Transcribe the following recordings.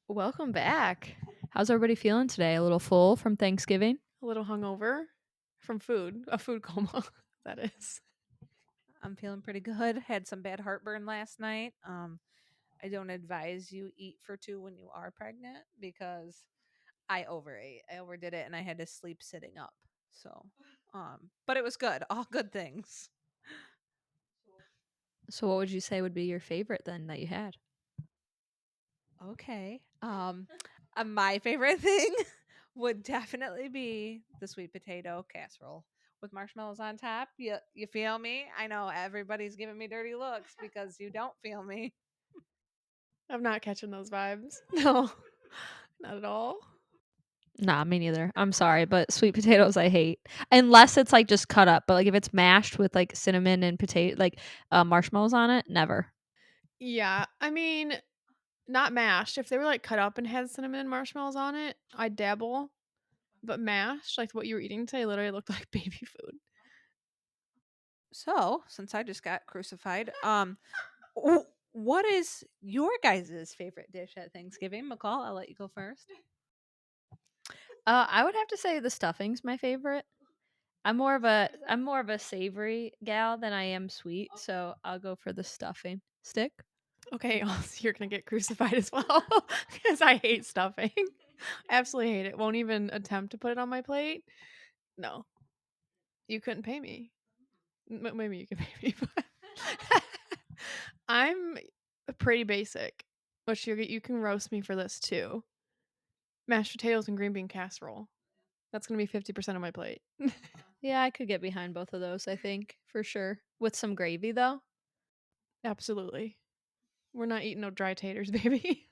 Welcome back. How's everybody feeling today? A little full from Thanksgiving? A little hungover from food, a food coma, that is. I'm feeling pretty good. Had some bad heartburn last night. I don't advise you eat for two when you are pregnant because I overate. I overdid it and I had to sleep sitting up. So, but it was good. All good things. So, what would you say would be your favorite then that you had? Okay. My favorite thing would definitely be the sweet potato casserole with marshmallows on top. You feel me? I know everybody's giving me dirty looks because you don't feel me. I'm not catching those vibes. No, not at all. Nah, me neither. I'm sorry, but sweet potatoes I hate. Unless it's like just cut up, but like if it's mashed with like cinnamon and potato marshmallows on it, never. Yeah, I mean, not mashed. If they were like cut up and had cinnamon and marshmallows on it, I'd dabble. But mashed, like what you were eating today, literally looked like baby food. So, since I just got crucified, what is your guys' favorite dish at Thanksgiving? McCall, I'll let you go first. I would have to say the stuffing's my favorite. I'm more of a savory gal than I am sweet, so I'll go for the stuffing. Stick? Okay, also you're gonna get crucified as well because I hate stuffing. Absolutely hate it. Won't even attempt to put it on my plate. No, you couldn't pay me. Maybe you can pay me, but I'm pretty basic. But you can roast me for this too. Mashed potatoes and green bean casserole. That's gonna be 50% of my plate. Yeah, I could get behind both of those, I think, for sure. With some gravy though. Absolutely. We're not eating no dry taters, baby.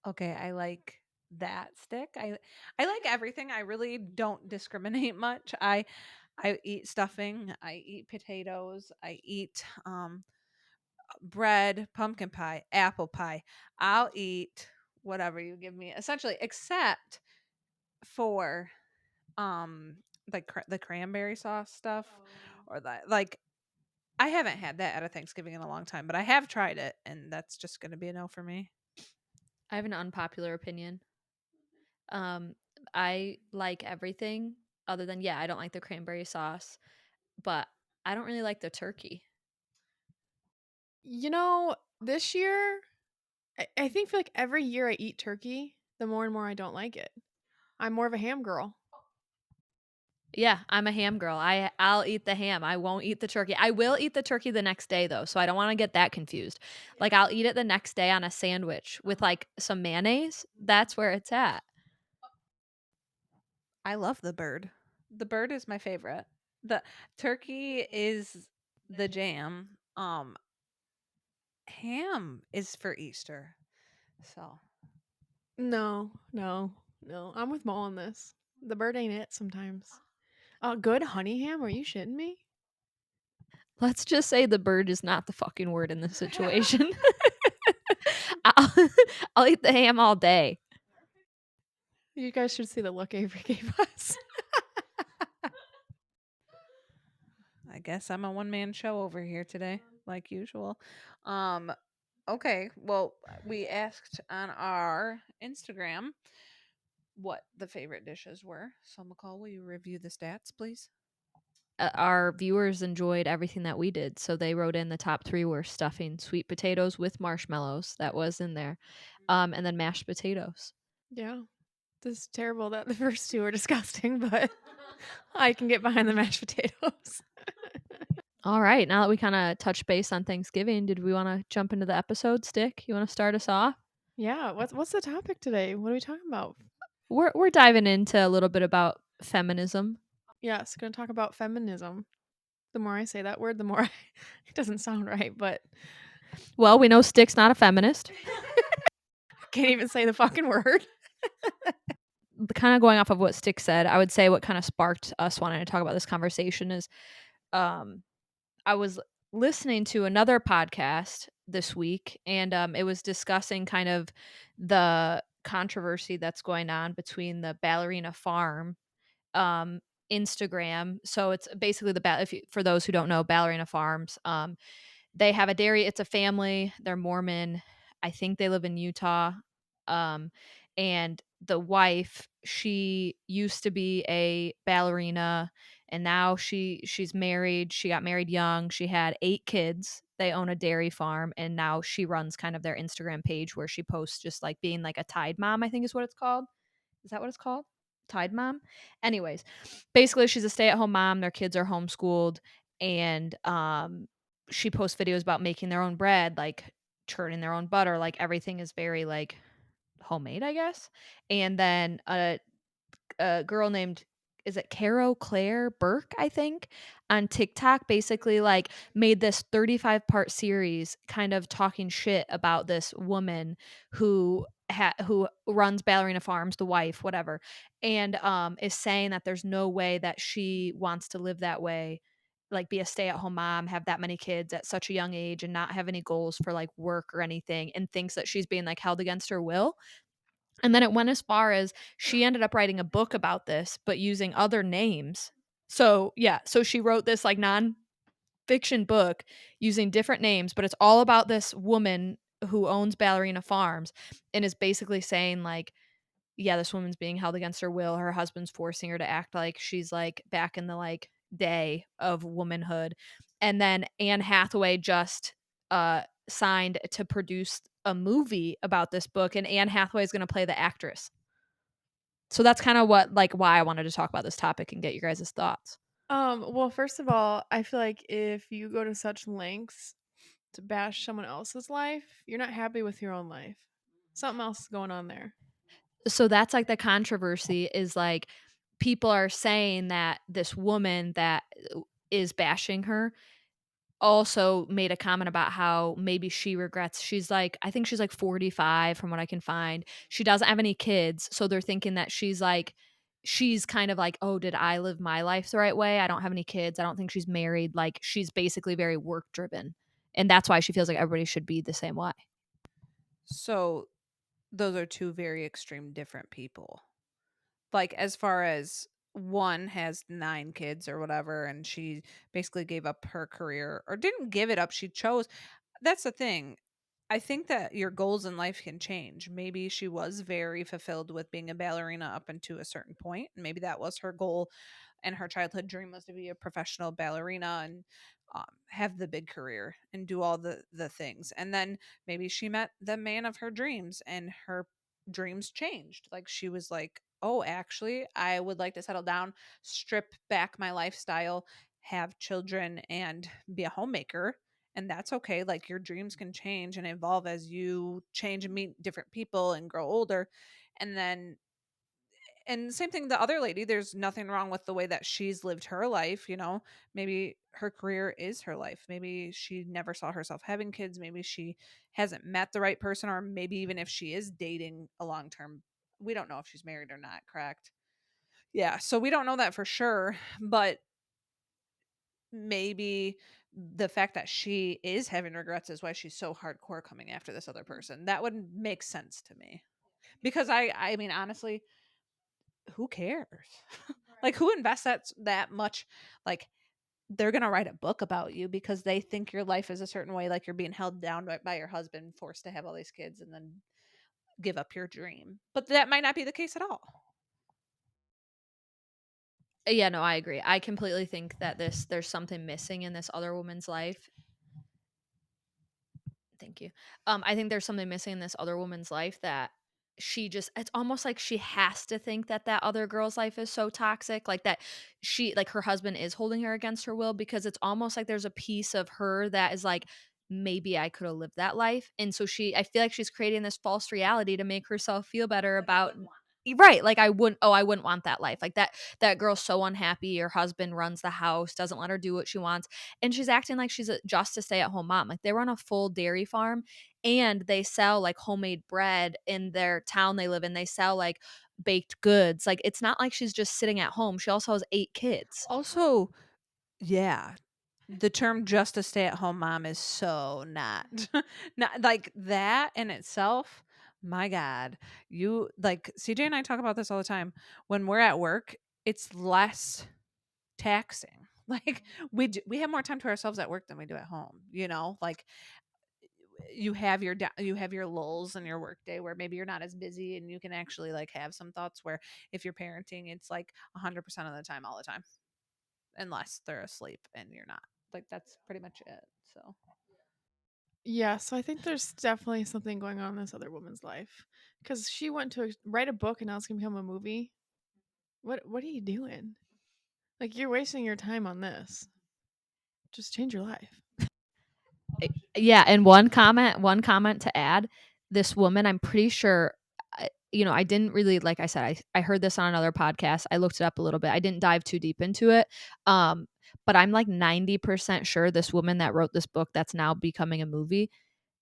Okay, I like that stick. I like everything. I really don't discriminate much. I eat stuffing, I eat potatoes, I eat bread, pumpkin pie, apple pie. I'll eat whatever you give me essentially except for um the cranberry sauce stuff or that like I haven't had that at a Thanksgiving in a long time, but I have tried it and that's just going to be a no for me. I have an unpopular opinion. Um, I like everything other than I don't like the cranberry sauce, but I don't really like the turkey. You know, this year, I think feel like every year I eat turkey, the more and more I don't like it. I'm more of a ham girl. Yeah, I'm a ham girl. I'll eat the ham. I won't eat the turkey. I will eat the turkey the next day though, so I don't want to get that confused. Like I'll eat it the next day on a sandwich with like some mayonnaise. That's where it's at. I love the bird. The bird is my favorite. The turkey is the jam. Ham is for Easter. So, No, no, no. I'm with Mo on this. The bird ain't it sometimes. Good honey ham? Are you shitting me? Let's just say the bird is not the fucking word in this situation. I'll, I'll eat the ham all day. You guys should see the look Avery gave us. I guess I'm a one-man show over here today, like usual. Um okay, well, we asked on our Instagram what the favorite dishes were. So, McCall, will you review the stats, please? Our viewers enjoyed everything that we did, so they wrote in the top three were stuffing sweet potatoes with marshmallows. That was in there, and then mashed potatoes. Yeah. This is terrible that the first two are disgusting, but I can get behind the mashed potatoes. All right, now that we kind of touched base on Thanksgiving, did we want to jump into the episode? Stick, you want to start us off? Yeah, what's the topic today? What are we talking about? We're diving into a little bit about feminism. Yes, gonna talk about feminism. The more I say that word, the more it doesn't sound right, but Well, we know Stick's not a feminist. I can't even say the fucking word. Kind of going off of what Stick said, I would say what kind of sparked us wanting to talk about this conversation is um, I was listening to another podcast this week, and it was discussing kind of the controversy that's going on between the Ballerina Farm um, Instagram. So it's basically for those who don't know, Ballerina Farms. They have a dairy. It's a family. They're Mormon. I think they live in Utah. Um, and the wife, she used to be a ballerina, and now she's married. She got married young. She had 8 kids. They own a dairy farm, and now she runs kind of their Instagram page where she posts just like being like a Tide mom, I think is what it's called. Is that what it's called? Tide mom? Anyways, basically she's a stay-at-home mom, their kids are homeschooled, and she posts videos about making their own bread, like churning their own butter, like everything is very like homemade, I guess. And then a girl named, is it Caro Claire Burke, I think, on TikTok basically like made this 35-part series kind of talking shit about this woman who runs Ballerina Farms, the wife, whatever, and is saying that there's no way that she wants to live that way, like be a stay-at-home mom, have that many kids at such a young age and not have any goals for like work or anything, and thinks that she's being like held against her will. And then it went as far as she ended up writing a book about this, but using other names. So, yeah, so she wrote this like nonfiction book using different names, but it's all about this woman who owns Ballerina Farms and is basically saying like, yeah, this woman's being held against her will. Her husband's forcing her to act like she's like back in the like day of womanhood. And then Anne Hathaway just signed to produce a movie about this book, and Anne Hathaway is going to play the actress. So that's kind of what like why I wanted to talk about this topic and get your guys' thoughts. Well, first of all, I feel like if you go to such lengths to bash someone else's life, you're not happy with your own life. Something else is going on there. So that's like the controversy is like people are saying that this woman that is bashing her also made a comment about how maybe she regrets, she's like, I think she's like 45 from what I can find. She doesn't have any kids, so they're thinking that she's like, she's kind of like, "Oh, did I live my life the right way? I don't have any kids. I don't think she's married." Like she's basically very work driven. And that's why she feels like everybody should be the same way. So those are two very extreme different people. Like, as far as one has 9 kids or whatever, and she basically gave up her career, or didn't give it up, she chose. That's the thing. I think that your goals in life can change. Maybe she was very fulfilled with being a ballerina up until a certain point, and maybe that was her goal, and her childhood dream was to be a professional ballerina and have the big career and do all the things. And then maybe she met the man of her dreams, and her dreams changed. Like, she was like, "Oh, actually, I would like to settle down, strip back my lifestyle, have children, and be a homemaker." And that's okay. Like, your dreams can change and evolve as you change and meet different people and grow older. And then, and same thing, the other lady, there's nothing wrong with the way that she's lived her life. Maybe her career is her life. Maybe she never saw herself having kids. Maybe she hasn't met the right person, or maybe even if she is dating a long term, we don't know if she's married or not, correct? Yeah, so we don't know that for sure, but maybe the fact that she is having regrets is why she's so hardcore coming after this other person. That would make sense to me. Because I mean, honestly, who cares? Like, who invests that much? Like, they're gonna write a book about you because they think your life is a certain way, like you're being held down by your husband, forced to have all these kids, and then give up your dream. But that might not be the case at all. Yeah, no, I agree. I completely think that there's something missing in this other woman's life. Thank you. I think there's something missing in this other woman's life that she just, it's almost like she has to think that that other girl's life is so toxic, like that she, like her husband is holding her against her will, because it's almost like there's a piece of her that is like, maybe I could have lived that life. And so I feel like she's creating this false reality to make herself feel better about, right, like I wouldn't want that life. Like that girl's so unhappy. Her husband runs the house, doesn't let her do what she wants, and she's acting like she's just a stay-at-home mom. Like they run a full dairy farm, and they sell like homemade bread in their town they live in. They sell like baked goods. Like it's not like she's just sitting at home. She also has 8 kids. Also, yeah, the term "just a stay-at-home mom" is so not not like that in itself. My God, you like CJ and I talk about this all the time. When we're at work, it's less taxing. Like, we have more time to ourselves at work than we do at home. Like, you have your you have your lulls in your workday where maybe you're not as busy and you can actually like have some thoughts, where if you're parenting it's like 100% of the time, all the time, unless they're asleep and you're not. Like that's pretty much it. So Yeah, so I think there's definitely something going on in this other woman's life because she went to write a book and now it's gonna become a movie. What are you doing? Like you're wasting your time on this. Just change your life. Yeah, and one comment to add, this woman, I'm pretty sure, I didn't really, like I said, I heard this on another podcast. I looked it up a little bit. I didn't dive too deep into it. But I'm like 90% sure this woman that wrote this book that's now becoming a movie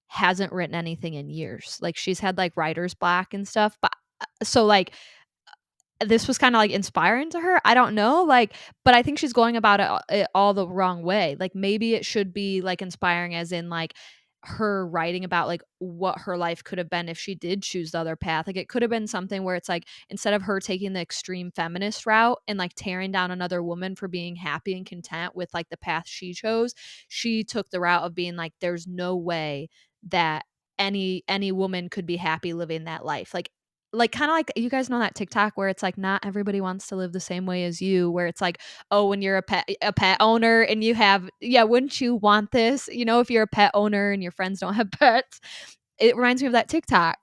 hasn't written anything in years. Like she's had like writer's block and stuff. But so like this was kind of like inspiring to her. I don't know, like, but I think she's going about it all the wrong way. Like maybe it should be like inspiring, as in like her writing about like what her life could have been if she did choose the other path. Like it could have been something where it's like instead of her taking the extreme feminist route and like tearing down another woman for being happy and content with like the path she chose, she took the route of being like, there's no way that any woman could be happy living that life. Like kind of like you guys know that TikTok where it's like not everybody wants to live the same way as you, where it's like, oh, when you're a pet owner and you have, yeah, wouldn't you want this, if you're a pet owner and your friends don't have pets. It reminds me of that TikTok.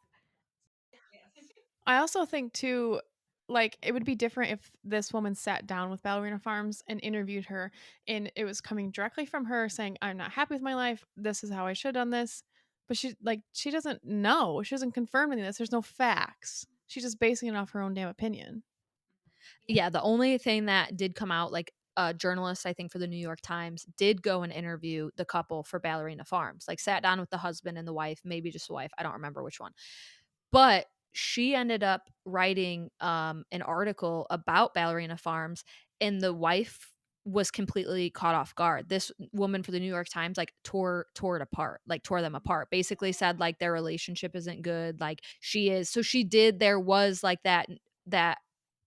I also think too, like it would be different if this woman sat down with Ballerina Farms and interviewed her, and it was coming directly from her saying, "I'm not happy with my life. This is how I should have done this." But she doesn't know. She doesn't confirm any of this. There's no facts. She's just basing it off her own damn opinion. Yeah, the only thing that did come out, like a journalist, I think for the New York Times, did go and interview the couple for Ballerina Farms, like sat down with the husband and the wife, maybe just the wife. I don't remember which one. But she ended up writing an article about Ballerina Farms, and the wife was completely caught off guard. This woman for the New York Times like tore it apart, like tore them apart. Basically said like their relationship isn't good. Like she is. So she did. There was like that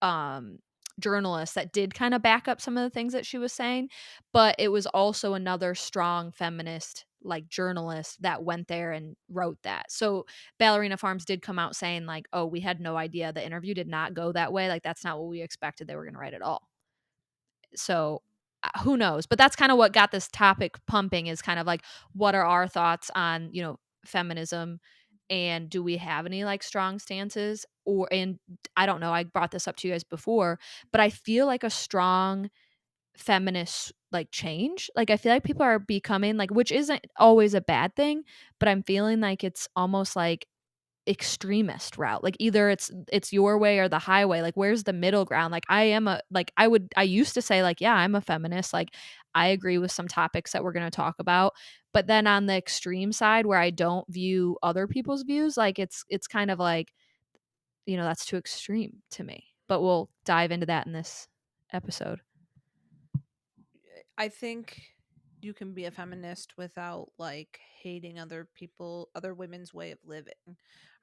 um journalist that did kind of back up some of the things that she was saying, but it was also another strong feminist like journalist that went there and wrote that. So Ballerina Farms did come out saying like, "Oh, we had no idea. The interview did not go that way. Like that's not what we expected they were going to write at all." So who knows? But that's kind of what got this topic pumping, is kind of like what are our thoughts on, feminism, and do we have any like strong stances, or and I don't know, I brought this up to you guys before, but I feel like a strong feminist like change. Like I feel like people are becoming like, which isn't always a bad thing, but I'm feeling like it's almost like extremist route. Like either it's your way or the highway. Like where's the middle ground? Like I used to say like, yeah, I'm a feminist. Like I agree with some topics that we're going to talk about. But then on the extreme side where I don't view other people's views, like it's kind of like, that's too extreme to me. But we'll dive into that in this episode. I think you can be a feminist without like hating other people, other women's way of living.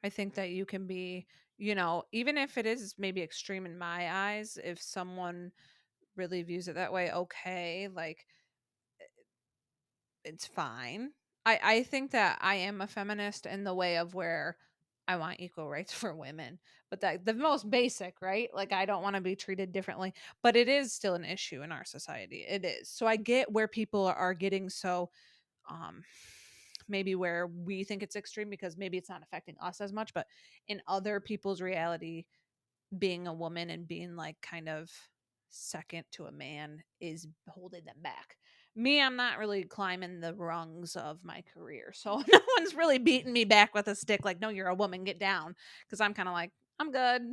I think that you can be, even if it is maybe extreme in my eyes, if someone really views it that way, okay, like it's fine. I think that I am a feminist in the way of where I want equal rights for women, but that the most basic, right? Like I don't want to be treated differently, but it is still an issue in our society. It is. So I get where people are getting so um maybe where we think it's extreme because maybe it's not affecting us as much, but in other people's reality, being a woman and being like kind of second to a man is holding them back. Me, I'm not really climbing the rungs of my career. So no one's really beating me back with a stick like, no, you're a woman, get down. Because I'm kind of like, I'm good,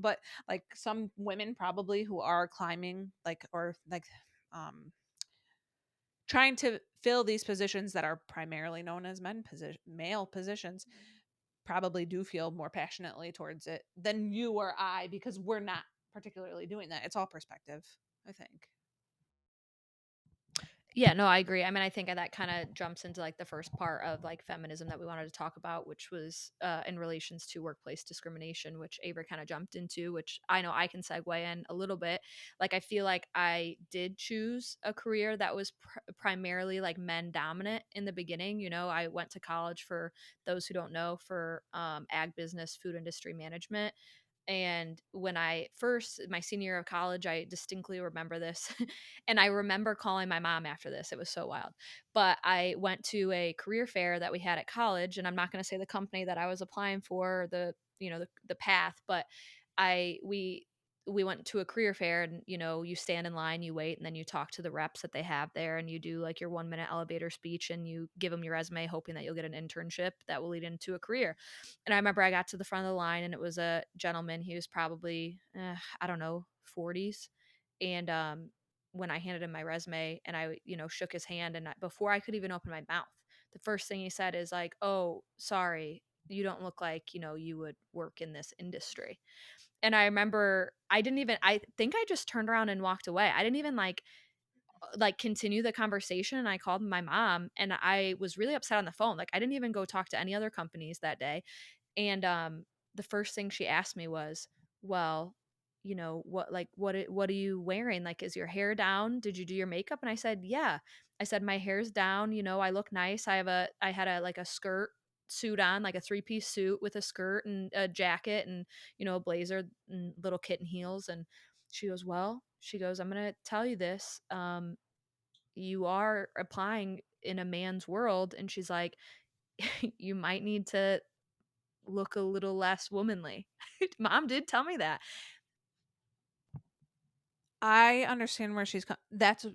but like some women probably who are climbing like or like trying to fill these positions that are primarily known as male positions probably do feel more passionately towards it than you or I, because we're not particularly doing that. It's all perspective, I think. Yeah, no, I agree. I mean, I think that kind of jumps into like the first part of like feminism that we wanted to talk about, which was in relations to workplace discrimination, which Avery kind of jumped into, which I know I can segue in a little bit. Like, I feel like I did choose a career that was primarily like men dominant in the beginning. You know, I went to college, for those who don't know, for ag business, food industry management. And when I first, my senior year of college, I distinctly remember this. And I remember calling my mom after this. It was so wild. But I went to a career fair that we had at college, and I'm not going to say the company that I was applying for, the path, but we went to a career fair, and you stand in line, you wait, and then you talk to the reps that they have there, and you do like your 1 minute elevator speech, and you give them your resume hoping that you'll get an internship that will lead into a career. And I remember I got to the front of the line, and it was a gentleman. He was probably, I don't know, 40s. And when I handed him my resume and I, shook his hand, and before I could even open my mouth, the first thing he said is like, "Oh, sorry, you don't look like, you would work in this industry." And I remember I think I just turned around and walked away. I didn't even like continue the conversation, and I called my mom, and I was really upset on the phone. Like, I didn't even go talk to any other companies that day. And the first thing she asked me was, "Well, what are you wearing? Like, is your hair down? Did you do your makeup?" And I said, "Yeah." I said, "My hair's down, I look nice. I had a skirt suit on, like a three-piece suit with a skirt and a jacket and, a blazer and little kitten heels." And she goes, "I'm going to tell you this. You are applying in a man's world." And she's like, "You might need to look a little less womanly." Mom did tell me that. I understand where that's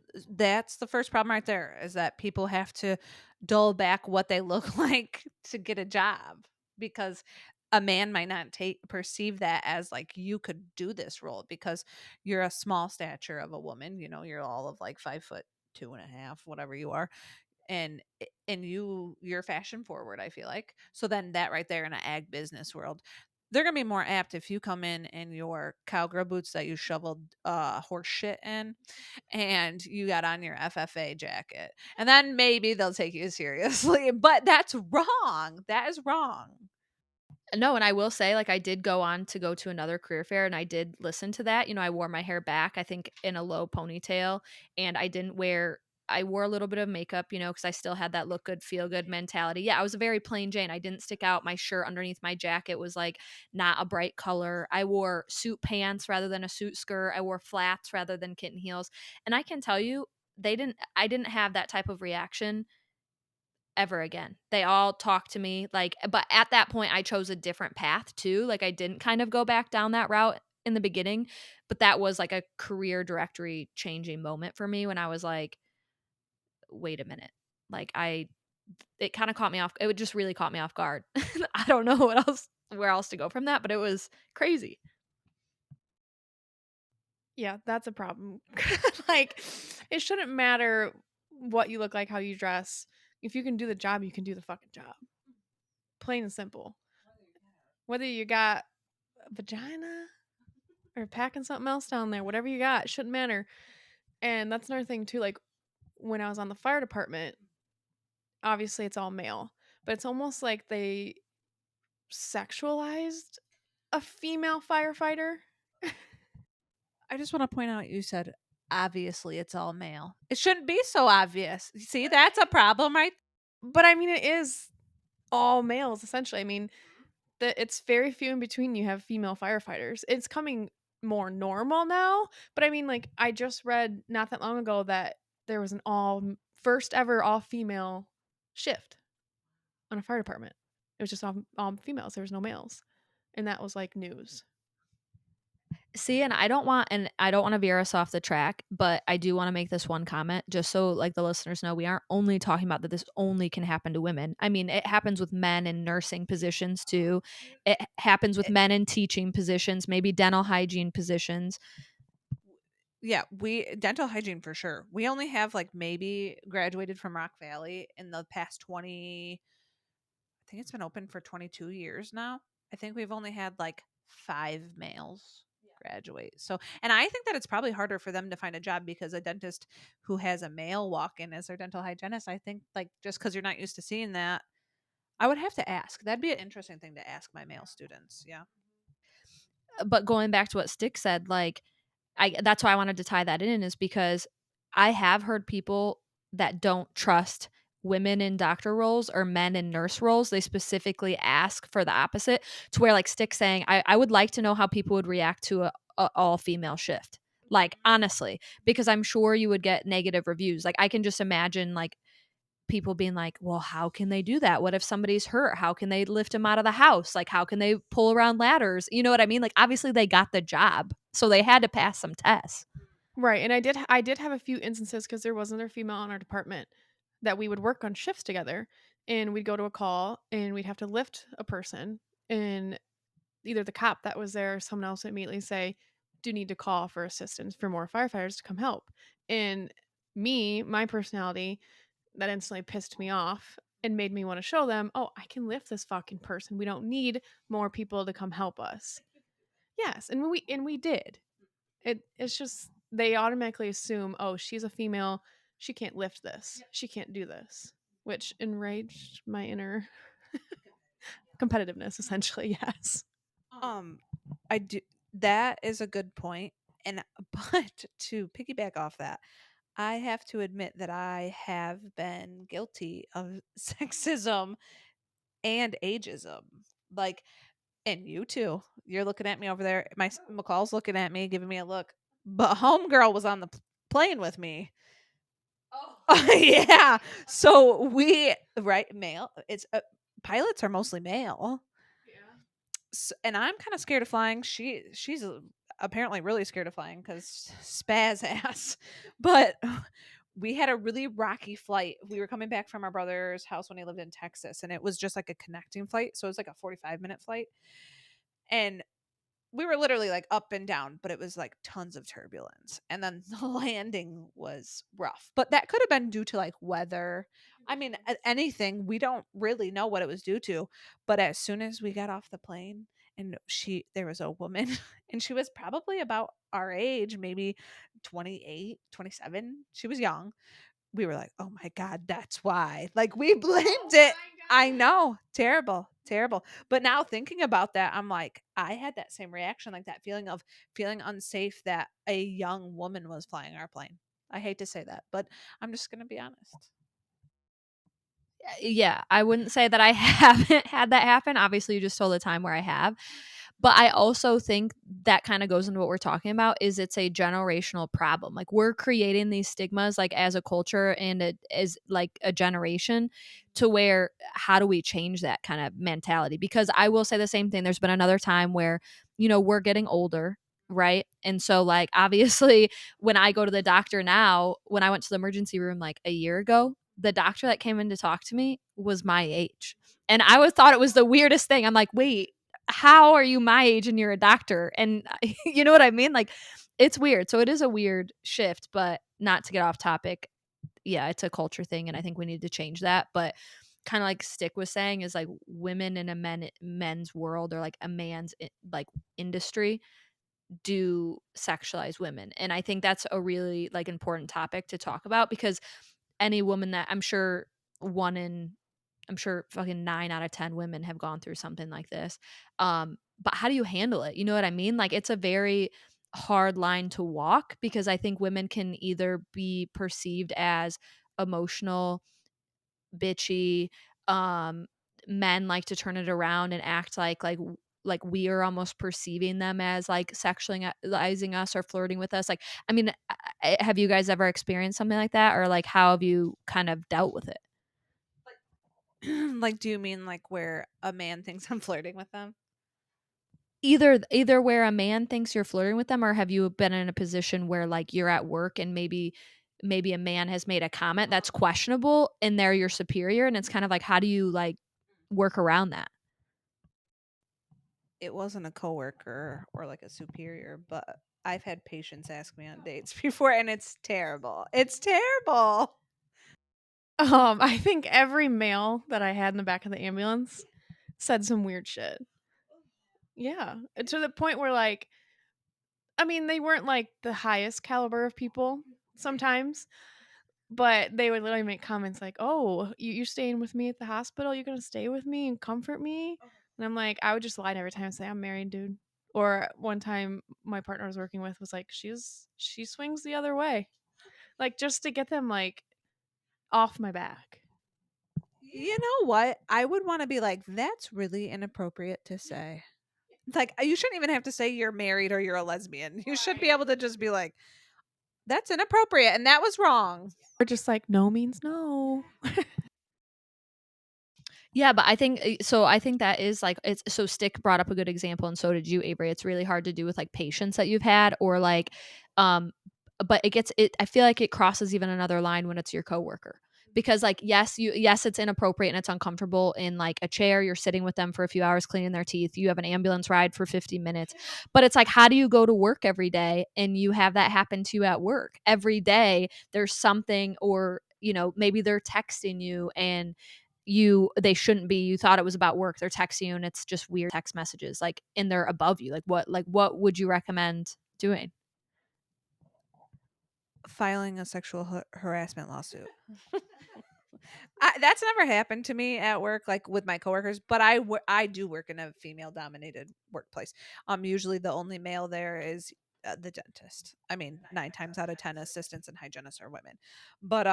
the first problem right there, is that people have to dull back what they look like to get a job, because a man might not take perceive that as like you could do this role because you're a small stature of a woman, you're all of like 5'2.5", whatever you are, and you're fashion forward, I feel like. So then that right there in an ag business world, they're gonna be more apt if you come in your cowgirl boots that you shoveled horse shit in, and you got on your FFA jacket, and then maybe they'll take you seriously. But that's wrong. That is wrong. No, and I will say, like, I did go on to go to another career fair, and I did listen to that. I wore my hair back, I think in a low ponytail, and I wore a little bit of makeup, because I still had that look good, feel good mentality. Yeah, I was a very plain Jane. I didn't stick out. My shirt underneath my jacket was like not a bright color. I wore suit pants rather than a suit skirt. I wore flats rather than kitten heels. And I can tell you, I didn't have that type of reaction ever again. They all talked to me, like, but at that point I chose a different path too. Like, I didn't kind of go back down that route in the beginning, but that was like a career directory changing moment for me when I was like, wait a minute. Like, it kind of caught me off. It would just really caught me off guard. I don't know where else to go from that, but it was crazy. Yeah, that's a problem. Like, it shouldn't matter what you look like, how you dress. If you can do the job, you can do the fucking job. Plain and simple. Whether you got a vagina or packing something else down there, whatever you got, it shouldn't matter. And that's another thing too. Like, when I was on the fire department, obviously it's all male, but it's almost like they sexualized a female firefighter. I just want to point out, you said obviously it's all male. It shouldn't be so obvious. See, that's a problem, right? But I mean, it is all males essentially. I mean, it's very few in between you have female firefighters. It's coming more normal now, but I mean, like, I just read not that long ago that there was an first ever all female shift on a fire department. It was just all females. There was no males, and that was like news. See, and I don't want to veer us off the track, but I do want to make this one comment just so like the listeners know we aren't only talking about that this only can happen to women. I mean, it happens with men in nursing positions too. It happens with men in teaching positions, maybe dental hygiene positions. Yeah, we dental hygiene for sure. We only have like maybe graduated from Rock Valley in the past 20, I think it's been open for 22 years now. I think we've only had like 5 males graduate. So, and I think that it's probably harder for them to find a job because a dentist who has a male walk in as their dental hygienist, I think, like, just because you're not used to seeing that, I would have to ask. That'd be an interesting thing to ask my male students. Yeah. But going back to what Stick said, like, that's why I wanted to tie that in, is because I have heard people that don't trust women in doctor roles or men in nurse roles. They specifically ask for the opposite, to where, like Stick saying, I would like to know how people would react to a all female shift. Like, honestly, because I'm sure you would get negative reviews. Like, I can just imagine, like, people being like, well, how can they do that? What if somebody's hurt? How can they lift him out of the house? Like, how can they pull around ladders? You know what I mean? Like, obviously they got the job, so they had to pass some tests. Right, and I did have a few instances because there was another female in our department that we would work on shifts together, and we'd go to a call, and we'd have to lift a person, and either the cop that was there or someone else would immediately say, "Do need to call for assistance for more firefighters to come help." And my personality, that instantly pissed me off and made me want to show them, "Oh, I can lift this fucking person. We don't need more people to come help us." Yes, and we did. It's just they automatically assume, "Oh, she's a female. She can't lift this. She can't do this," which enraged my inner competitiveness essentially, yes. Um, I do. That is a good point. And but to piggyback off that, I have to admit that I have been guilty of sexism and ageism. Like, and you too. You're looking at me over there. McCall's looking at me, giving me a look. But homegirl was on the plane with me. Oh yeah. So we right male. It's pilots are mostly male. And I'm kind of scared of flying. She's apparently really scared of flying because spaz ass. But we had a really rocky flight. We were coming back from our brother's house when he lived in Texas, and it was just like a connecting flight. So it was like a 45-minute flight, and we were literally like up and down, but it was like tons of turbulence. And then the landing was rough. But that could have been due to like weather. I mean, anything. We don't really know what it was due to. But as soon as we got off the plane and there was a woman and she was probably about our age, maybe 28, 27. She was young. We were like, "Oh my god, that's why." Like, we blamed it. I know. Terrible, terrible. But now thinking about that, I'm like, I had that same reaction, like that feeling of feeling unsafe that a young woman was flying our plane. I hate to say that, but I'm just gonna be honest. Yeah, I wouldn't say that I haven't had that happen. Obviously, you just told the time where I have. But I also think that kind of goes into what we're talking about, is it's a generational problem. Like, we're creating these stigmas, like, as a culture and as like a generation, to where how do we change that kind of mentality? Because I will say the same thing. There's been another time where, we're getting older, right? And so, like, obviously, when I go to the doctor now, when I went to the emergency room like a year ago, the doctor that came in to talk to me was my age. And I was thought it was the weirdest thing. I'm like, wait, how are you my age and you're a doctor? And you know what I mean? Like, it's weird. So it is a weird shift, but not to get off topic. Yeah, it's a culture thing, and I think we need to change that. But kind of like Stick was saying, is like women in a men's world, or like a man's like industry, do sexualize women. And I think that's a really like important topic to talk about, because any woman that one in I'm sure fucking 9 out of 10 women have gone through something like this. But how do you handle it? You know what I mean? Like, it's a very hard line to walk, because I think women can either be perceived as emotional, bitchy, um, men like to turn it around and act like we are almost perceiving them as like sexualizing us or flirting with us. Like, I mean, have you guys ever experienced something like that, or like how have you kind of dealt with it? Like, do you mean like where a man thinks I'm flirting with them? Either where a man thinks you're flirting with them, or have you been in a position where like you're at work and maybe a man has made a comment that's questionable and they're your superior, and it's kind of like, how do you like work around that? It wasn't a coworker or like a superior, but I've had patients ask me on dates before, and it's terrible. It's terrible. I think every male that I had in the back of the ambulance said some weird shit. Yeah, to the point where, like, I mean, they weren't like the highest caliber of people sometimes, but they would literally make comments like, "Oh, you're staying with me at the hospital? You're gonna stay with me and comfort me?" And I'm like, I would just lie every time and say I'm married, dude. Or one time my partner I was working with was like, she swings the other way, like just to get them like off my back. You know what? I would want to be like, that's really inappropriate to say. Like, you shouldn't even have to say you're married or you're a lesbian. You should be able to just be like, that's inappropriate and that was wrong. Or just like no means no. Yeah, but I think so. I think that is like it's so. Stick brought up a good example, and so did you, Avery. It's really hard to do with like patients that you've had, or like, um, but it gets it. I feel like it crosses even another line when it's your coworker because like yes it's inappropriate and it's uncomfortable in like a chair. You're sitting with them for a few hours cleaning their teeth. You have an ambulance ride for 50 minutes, but it's like how do you go to work every day and you have that happen to you at work every day? There's something, or maybe they're texting you and they shouldn't be, you thought it was about work, they're texting you and it's just weird text messages like and they're above you, like what would you recommend doing? Filing a sexual harassment lawsuit. That's never happened to me at work, like with my coworkers, but I do work in a female dominated workplace. Usually the only male there is the dentist. I mean, 9 times out of 10 assistants and hygienists are women. But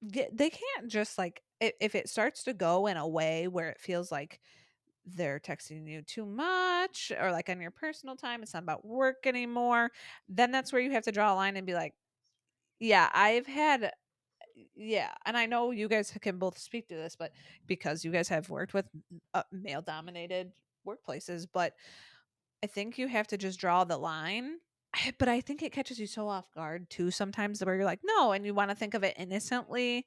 they can't just like if it starts to go in a way where it feels like they're texting you too much or like on your personal time, it's not about work anymore, then that's where you have to draw a line and be like, yeah, I've had yeah, and I know you guys can both speak to this, but because you guys have worked with male dominated workplaces, but I think you have to just draw the line. But I think it catches you so off guard too sometimes where you're like, no, and you want to think of it innocently,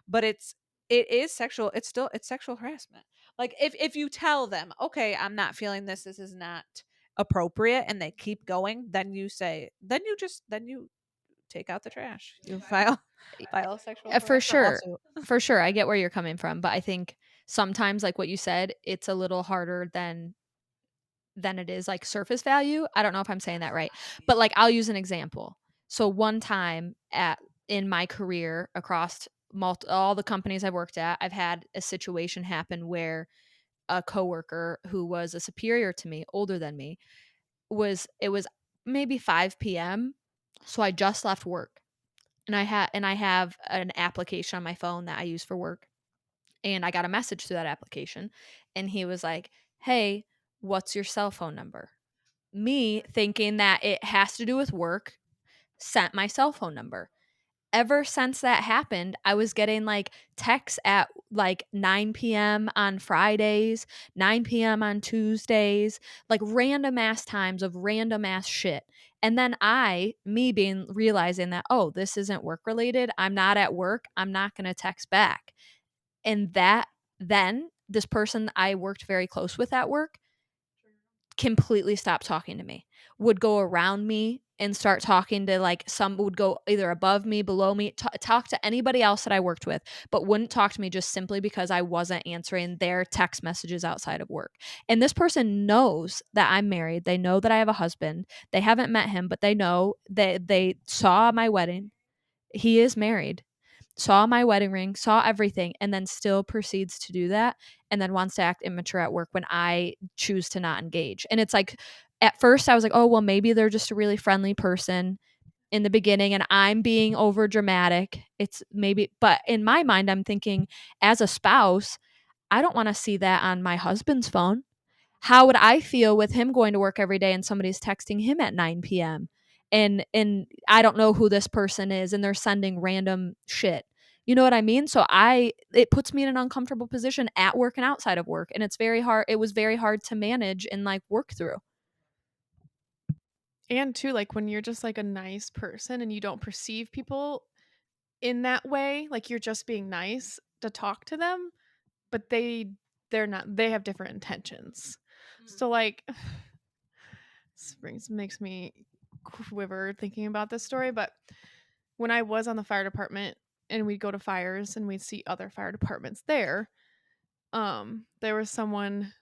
but it is sexual. It's sexual harassment. Like if you tell them, okay, I'm not feeling this, this is not appropriate, and they keep going, then you say, then you take out the trash. You file a sexual For harassment sure, lawsuit. for sure, I get where you're coming from, but I think sometimes like what you said, it's a little harder than it is like surface value. I don't know if I'm saying that right, but like I'll use an example. So one time at in my career across all the companies I've worked at, I've had a situation happen where a coworker who was a superior to me, older than me, it was maybe 5 p.m. So I just left work. And I have an application on my phone that I use for work. And I got a message through that application and he was like, "Hey, what's your cell phone number?" Me thinking that it has to do with work, sent my cell phone number. Ever since that happened, I was getting like texts at like 9 p.m. on Fridays, 9 p.m. on Tuesdays, like random ass times of random ass shit. And then me being realizing that, oh, this isn't work related. I'm not at work. I'm not going to text back. And then this person I worked very close with at work completely stopped talking to me, would go around me and start talking to like some would go either above me, below me, talk to anybody else that I worked with, but wouldn't talk to me just simply because I wasn't answering their text messages outside of work. And this person knows that I'm married. They know that I have a husband. They haven't met him, but they know that they saw my wedding. He is married, saw my wedding ring, saw everything, and then still proceeds to do that and then wants to act immature at work when I choose to not engage. And it's like, at first I was like, oh, well, maybe they're just a really friendly person in the beginning and I'm being over dramatic. It's maybe, but in my mind, I'm thinking as a spouse, I don't want to see that on my husband's phone. How would I feel with him going to work every day and somebody's texting him at 9 p.m. and I don't know who this person is and they're sending random shit. You know what I mean? So it puts me in an uncomfortable position at work and outside of work and it was very hard to manage and like work through. And too, like when you're just like a nice person and you don't perceive people in that way, like you're just being nice to talk to them, but they're not, they have different intentions. So like makes me quiver thinking about this story, but when I was on the fire department and we'd go to fires and we'd see other fire departments there was someone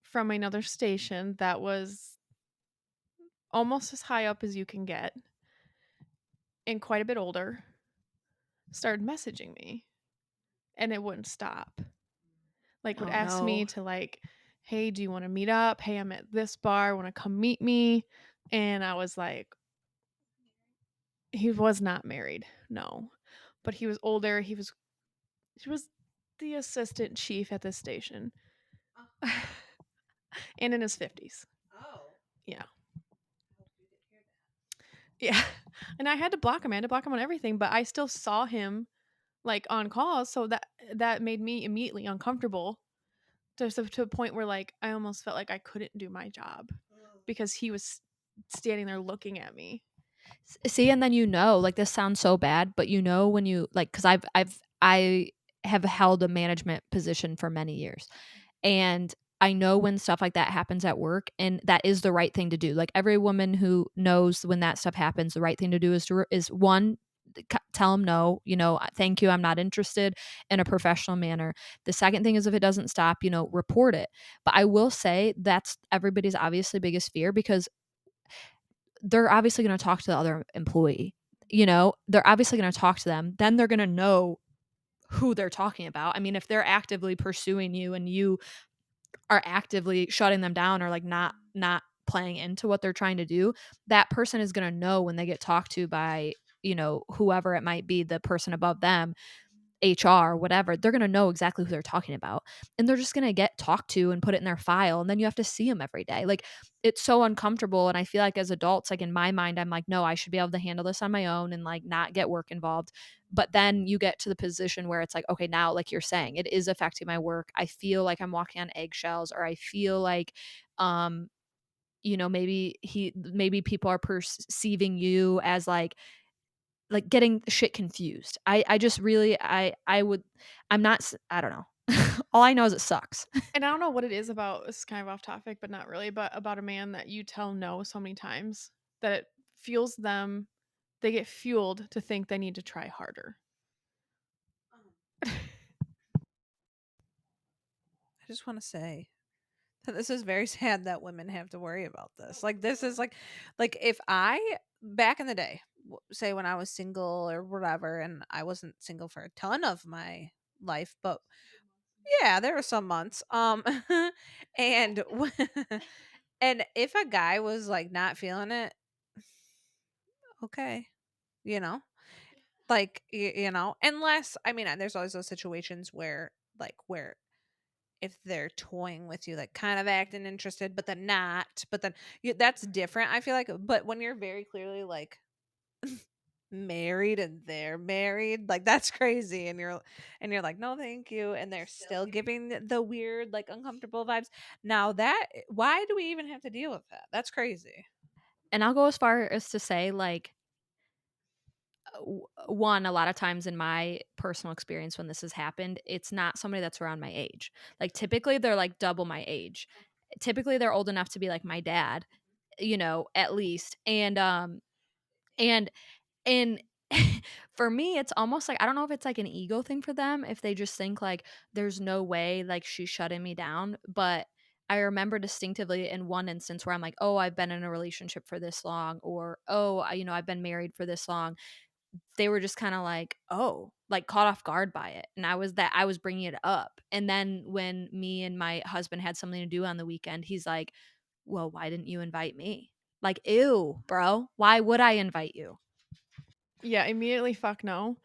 from another station that was almost as high up as you can get and quite a bit older, started messaging me and it wouldn't stop. Like would Oh ask me no. to like, "Hey, do you want to meet up? Hey, I'm at this bar. Want to come meet me?" And I was like, he was not married. No. But he was older. He was the assistant chief at this station. And in his 50s. Oh. Yeah. Yeah. And I had to block him. I had to block him on everything, but I still saw him like on calls, so that made me immediately uncomfortable to a point where like I almost felt like I couldn't do my job because he was standing there looking at me. See, and then like this sounds so bad, but when you like, because I have held a management position for many years, and I know when stuff like that happens at work, and that is the right thing to do. Like every woman who knows when that stuff happens, the right thing to do is one, tell them no, thank you, I'm not interested, in a professional manner. The second thing is if it doesn't stop, report it. But I will say that's everybody's obviously biggest fear, because they're obviously going to talk to the other employee. They're obviously going to talk to them. Then they're going to know who they're talking about. I mean, if they're actively pursuing you and you are actively shutting them down, or like not playing into what they're trying to do, that person is going to know when they get talked to by, whoever it might be, the person above them, HR, whatever. They're going to know exactly who they're talking about, and they're just going to get talked to and put it in their file, and then you have to see them every day. Like, it's so uncomfortable, and I feel like as adults, like in my mind, I'm like, no, I should be able to handle this on my own and like not get work involved. But then you get to the position where it's like, okay, now, like you're saying, it is affecting my work. I feel like I'm walking on eggshells, or I feel like um maybe people are perceiving you as like getting shit confused. I just really I would I'm not I don't know. All I know is it sucks. And I don't know what it is about, it's kind of off topic, but not really, but about a man that you tell no so many times that it fuels them, they get fueled to think they need to try harder. I just want to say that this is very sad that women have to worry about this. Like this is like if I back in the day, say when I was single or whatever, and I wasn't single for a ton of my life, but yeah, there were some months. And and if a guy was like not feeling it, okay, you know, like unless I mean, there's always those situations where where if they're toying with you, like kind of acting interested, but then not, but then that's different. I feel like, but when you're very clearly like married and they're married, like that's crazy, and you're like, no, thank you, and they're still giving the weird, like uncomfortable vibes. Now that why do we even have to deal with that? That's crazy. And I'll go as far as to say, like, one, a lot of times in my personal experience when this has happened, it's not somebody that's around my age. Like typically they're like double my age. Typically they're old enough to be like my dad, at least. And And for me, it's almost like I don't know if it's like an ego thing for them, if they just think like there's no way like she's shutting me down. But I remember distinctively in one instance where I'm like, oh, I've been in a relationship for this long, or oh, I've been married for this long. They were just kind of like, oh, like caught off guard by it. And I was bringing it up. And then when me and my husband had something to do on the weekend, he's like, well, why didn't you invite me? Like, ew, bro, why would I invite you? Yeah, immediately fuck no.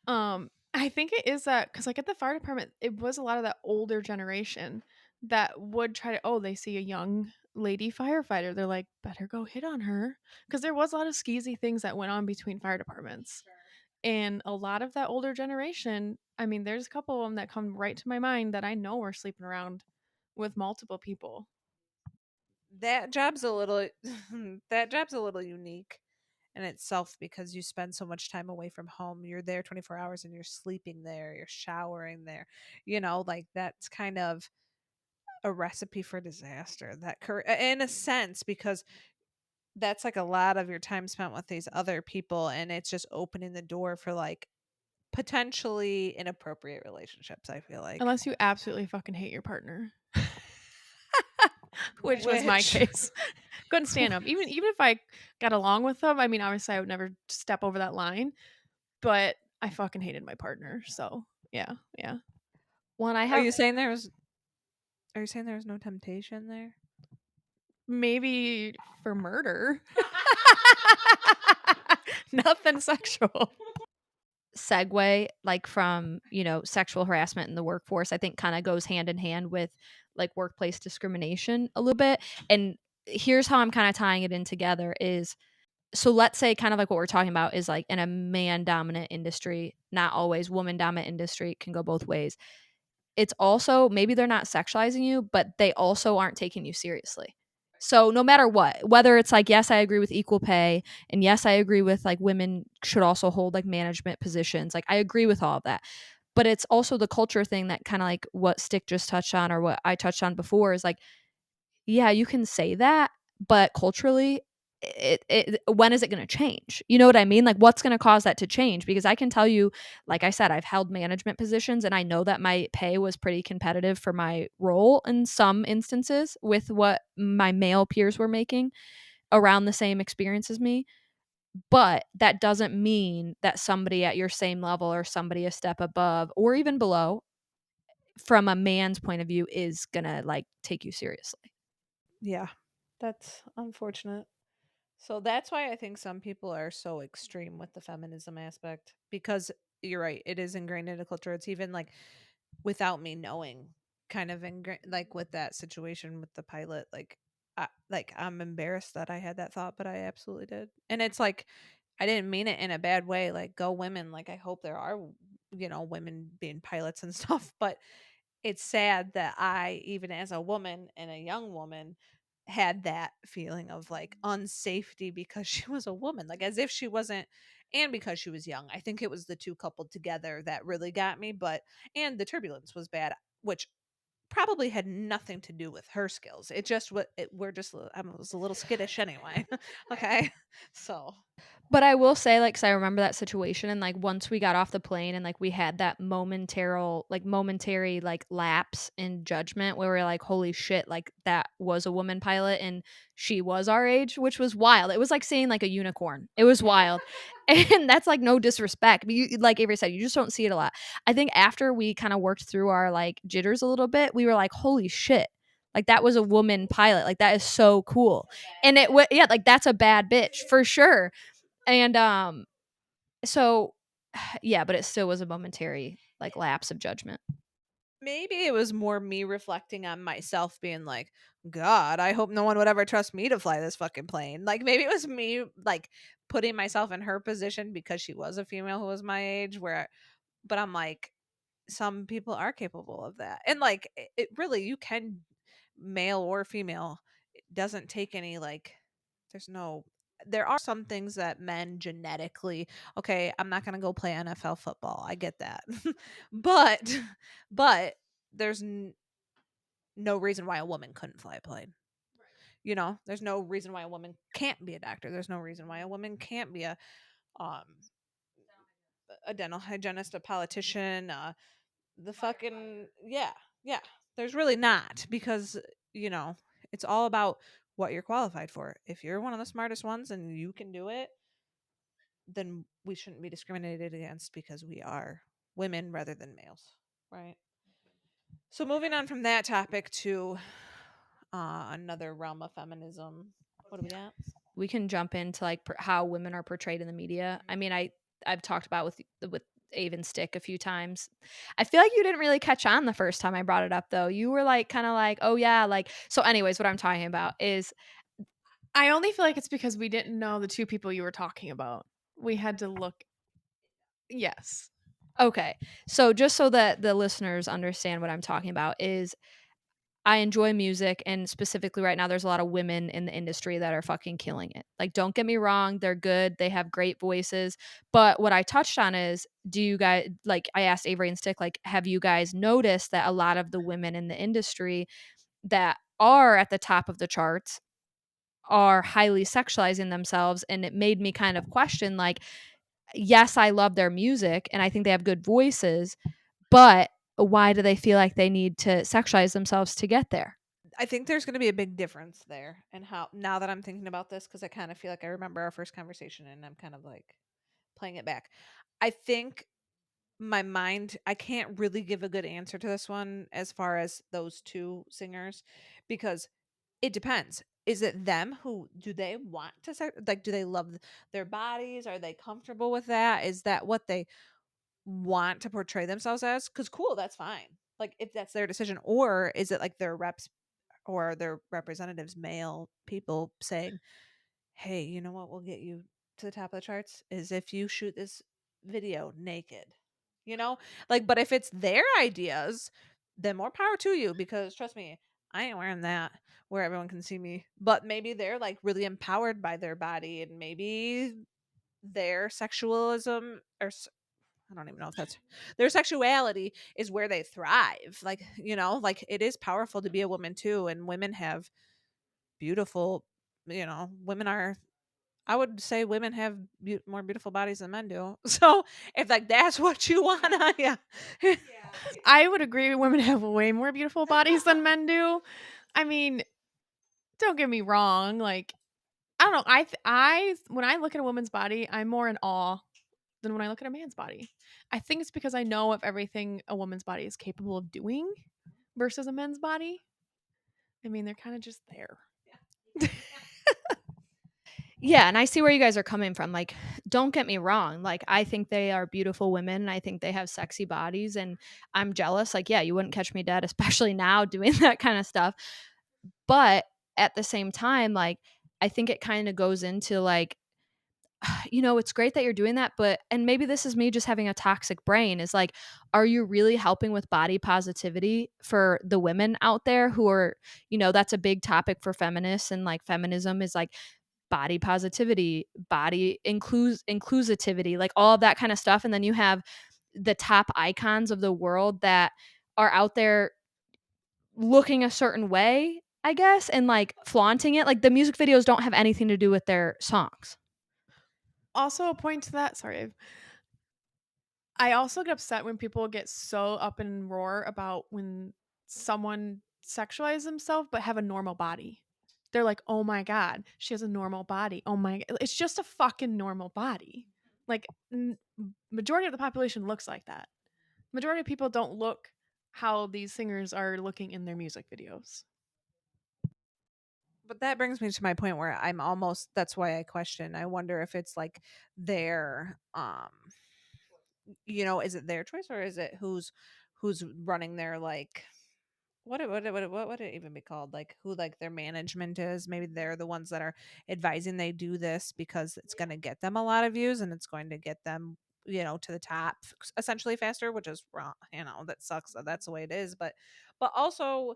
I think it is that because like at the fire department, it was a lot of that older generation that would try to, oh, they see a young lady firefighter, they're like, better go hit on her. Because there was a lot of skeezy things that went on between fire departments. And a lot of that older generation, I mean, there's a couple of them that come right to my mind that I know are sleeping around with multiple people. That job's a little that job's a little unique in itself because you spend so much time away from home. You're there 24 hours and you're sleeping there, you're showering there. Like that's kind of a recipe for disaster. In a sense, because that's like a lot of your time spent with these other people, and it's just opening the door for like potentially inappropriate relationships, I feel like. Unless you absolutely fucking hate your partner. which was my Which case. Couldn't stand them. Even if I got along with them, I mean, obviously I would never step over that line, but I fucking hated my partner. So yeah, yeah. When I are have you saying there was are you saying there was no temptation there? Maybe for murder. Nothing sexual. segue like from, sexual harassment in the workforce, I think kind of goes hand in hand with like workplace discrimination a little bit. And here's how I'm kind of tying it in together is, so let's say kind of like what we're talking about is like in a man dominant industry, not always woman dominant industry, can go both ways. It's also maybe they're not sexualizing you, but they also aren't taking you seriously. So no matter what, whether it's like, yes, I agree with equal pay, and yes, I agree with like women should also hold like management positions. Like I agree with all of that. But it's also the culture thing that kind of like what Stick just touched on or what I touched on before is like, yeah, you can say that, but culturally, when is it going to change? You know what I mean? Like, what's going to cause that to change? Because I can tell you, like I said, I've held management positions and I know that my pay was pretty competitive for my role in some instances with what my male peers were making around the same experience as me. But that doesn't mean that somebody at your same level or somebody a step above or even below, from a man's point of view, is going to like take you seriously. Yeah. That's unfortunate. So that's why I think some people are so extreme with the feminism aspect because you're right, it is ingrained in the culture. It's even like without me knowing, kind of ingrained, like with that situation with the pilot. I'm embarrassed that I had that thought, but I absolutely did. And it's like I didn't mean it in a bad way. Like go women. Like I hope there are, women being pilots and stuff. But it's sad that I, even as a woman and a young woman, had that feeling of like unsafety because she was a woman, like as if she wasn't, and because she was young. I think it was the two coupled together that really got me, but and the turbulence was bad, which probably had nothing to do with her skills. It just what it, we're just I was a little skittish anyway. Okay, so But I will say, like, 'cause I remember that situation, and like once we got off the plane, and like we had that momentary like lapse in judgment where we're like, holy shit, like that was a woman pilot, and she was our age, which was wild. It was like seeing like a unicorn. It was wild, and that's like no disrespect, but you, like Avery said, you just don't see it a lot. I think after we kind of worked through our like jitters a little bit, we were like, holy shit. Like that was a woman pilot. Like that is so cool. And yeah, like that's a bad bitch for sure. And so yeah, but it still was a momentary like lapse of judgment. maybe it was more me reflecting on myself being like, God, I hope no one would ever trust me to fly this fucking plane. Like maybe it was me like putting myself in her position because she was a female who was my age but I'm like, some people are capable of that. And like it really, you can, male or female, it doesn't take any like, there's no, there are some things that men genetically, okay, I'm not going to go play NFL football. I get that. but but there's no reason why a woman couldn't fly a plane. There's no reason why a woman can't be a doctor. There's no reason why a woman can't be um a dental hygienist, a politician, the fucking, yeah, yeah. There's really not, because you know it's all about what you're qualified for. If you're one of the smartest ones and you can do it, then we shouldn't be discriminated against because we are women rather than males, right? So moving on from that topic to another realm of feminism. What do we got? We can jump into like how women are portrayed in the media. I mean, I've talked about with Avon Stick a few times. I feel like you didn't really catch on the first time I brought it up though. You were like kind of like, "Oh yeah, like." So anyways, what I'm talking about is I only feel like it's because we didn't know the two people you were talking about. We had to look. Yes. okay. So just so that the listeners understand what I'm talking about is I enjoy music, and specifically right now there's a lot of women in the industry that are fucking killing it. Like don't get me wrong, they're good, they have great voices, but what I touched on is, do you guys, like I asked Avery and Stick, like have you guys noticed that a lot of the women in the industry that are at the top of the charts are highly sexualizing themselves? And it made me kind of question, like, yes, I love their music and I think they have good voices, but why do they feel like they need to sexualize themselves to get there? I think there's going to be a big difference there, and how now that I'm thinking about this, because I kind of feel like I remember our first conversation, and I'm kind of like playing it back. I think my mind, I can't really give a good answer to this one as far as those two singers, because it depends. Is it them who do they want to like, do they love their bodies? Are they comfortable with that? Is that what they want to portray themselves as? Because cool, that's fine. Like if that's their decision, or is it like their reps or their representatives, male people saying, "Hey, you know what will get you to the top of the charts is if you shoot this video naked." You know? Like, but if it's their ideas, then more power to you, because trust me, I ain't wearing that where everyone can see me. But maybe they're like really empowered by their body, and maybe their sexualism or I don't even know if that's their sexuality is where they thrive. Like, like it is powerful to be a woman too, and women have beautiful, women are, I would say women have more beautiful bodies than men do. So if like that's what you want to, yeah. I would agree women have way more beautiful bodies than men do. I mean, don't get me wrong, like I don't know. I when I look at a woman's body, I'm more in awe than when I look at a man's body. I think it's because I know of everything a woman's body is capable of doing versus a man's body. I mean, they're kind of just there. Yeah, and I see where you guys are coming from. Like, don't get me wrong. Like, I think they are beautiful women. And I think they have sexy bodies, and I'm jealous. Like, yeah, you wouldn't catch me dead, especially now doing that kind of stuff. But at the same time, like, I think it kind of goes into like, it's great that you're doing that, but and maybe this is me just having a toxic brain, is like, are you really helping with body positivity for the women out there who are, that's a big topic for feminists, and like feminism is like body positivity, body inclusivity, like all of that kind of stuff. And then you have the top icons of the world that are out there looking a certain way, I guess, and like flaunting it. Like the music videos don't have anything to do with their songs. Also, a point to that. Sorry, I also get upset when people get so up and roar about when someone sexualizes themselves but have a normal body. They're like, "Oh my god, she has a normal body." Oh my, it's just a fucking normal body. Like majority of the population looks like that. Majority of people don't look how these singers are looking in their music videos. But that brings me to my point where I'm almost, that's why I question. I wonder if it's like their is it their choice, or is it who's running their, like, what would it even be called? Like who, like, their management is? Maybe they're the ones that are advising they do this because it's going to get them a lot of views, and it's going to get them, to the top essentially faster, which is wrong. That sucks that that's the way it is. But also,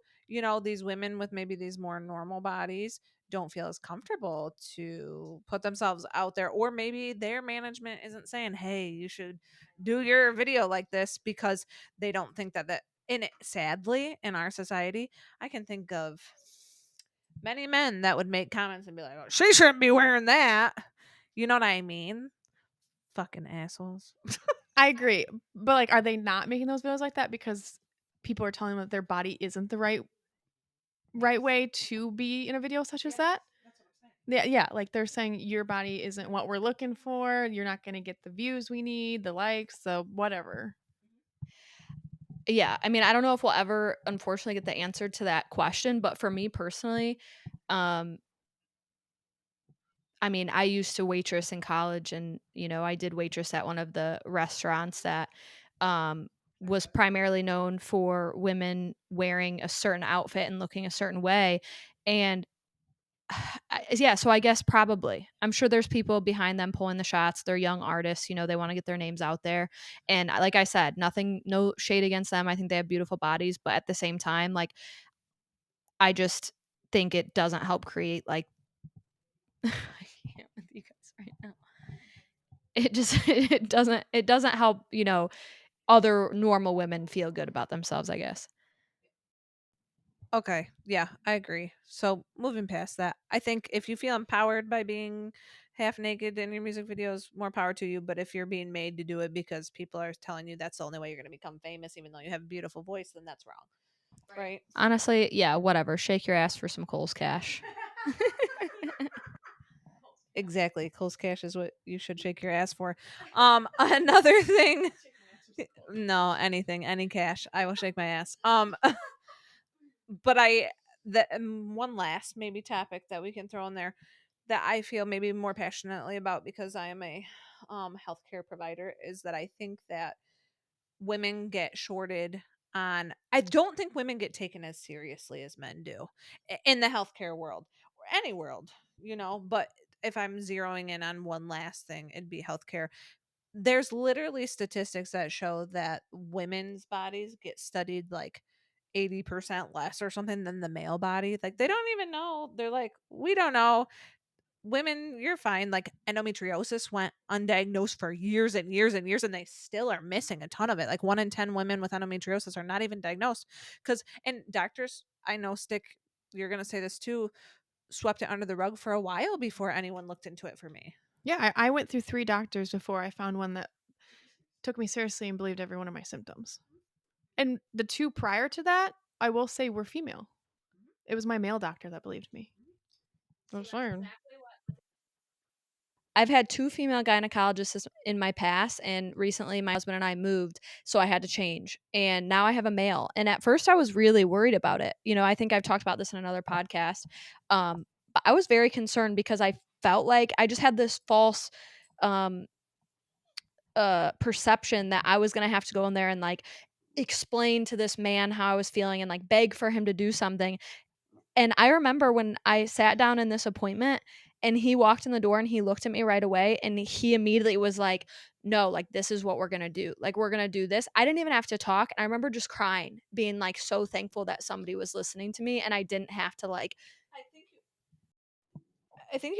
these women with maybe these more normal bodies don't feel as comfortable to put themselves out there, or maybe their management isn't saying, hey, you should do your video like this, because they don't think that in it, sadly, in our society, I can think of many men that would make comments and be like, "Oh, she shouldn't be wearing that." You know what I mean? Fucking assholes. I agree, but like, are they not making those videos like that because people are telling them that their body isn't the right way to be in a video such as that? Yeah, yeah, like they're saying your body isn't what we're looking for. You're not going to get the views we need, the likes, the whatever. Yeah, I mean, I don't know if we'll ever unfortunately get the answer to that question, but for me personally, um I mean, I used to waitress in college, and I did waitress at one of the restaurants that um was primarily known for women wearing a certain outfit and looking a certain way. And yeah, so I guess probably. I'm sure there's people behind them pulling the shots. They're young artists, they want to get their names out there. And like I said, nothing, no shade against them. I think they have beautiful bodies, but at the same time, like I just think it doesn't help create like I can't with you guys right now. It just it doesn't help, other normal women feel good about themselves, I guess. Okay, yeah, I agree. So moving past that, I think if you feel empowered by being half naked in your music videos, more power to you. But if you're being made to do it because people are telling you that's the only way you're going to become famous, even though you have a beautiful voice, then that's wrong. right? Honestly, yeah, whatever. Shake your ass for some Kohl's Cash. Exactly. Cole's Cash is what you should shake your ass for. Another thing. No, anything, any cash. I will shake my ass. But one last maybe topic that we can throw in there that I feel maybe more passionately about because I am a healthcare provider is that I think that women get shorted on. I don't think women get taken as seriously as men do in the healthcare world or any world, but if I'm zeroing in on one last thing, it'd be healthcare. There's literally statistics that show that women's bodies get studied like 80% less or something than the male body. Like they don't even know. They're like, we don't know. Women, you're fine. Like endometriosis went undiagnosed for years and years and years, and they still are missing a ton of it. Like 1 in 10 women with endometriosis are not even diagnosed. And doctors, I know, you're going to say this too, swept it under the rug for a while before anyone looked into it for me. Yeah, I went through 3 doctors before I found one that took me seriously and believed every one of my symptoms. And the 2 prior to that, I will say were female. It was my male doctor that believed me. I'm saying. I've had 2 female gynecologists in my past, and recently my husband and I moved, so I had to change. And now I have a male. And at first I was really worried about it. I think I've talked about this in another podcast. But I was very concerned because I felt like I just had this false um perception that I was going to have to go in there and like explain to this man how I was feeling and like beg for him to do something. And I remember when I sat down in this appointment and he walked in the door and he looked at me right away and he immediately was like, "No, like this is what we're going to do. Like we're going to do this." I didn't even have to talk. And I remember just crying, being like so thankful that somebody was listening to me and I didn't have to like I think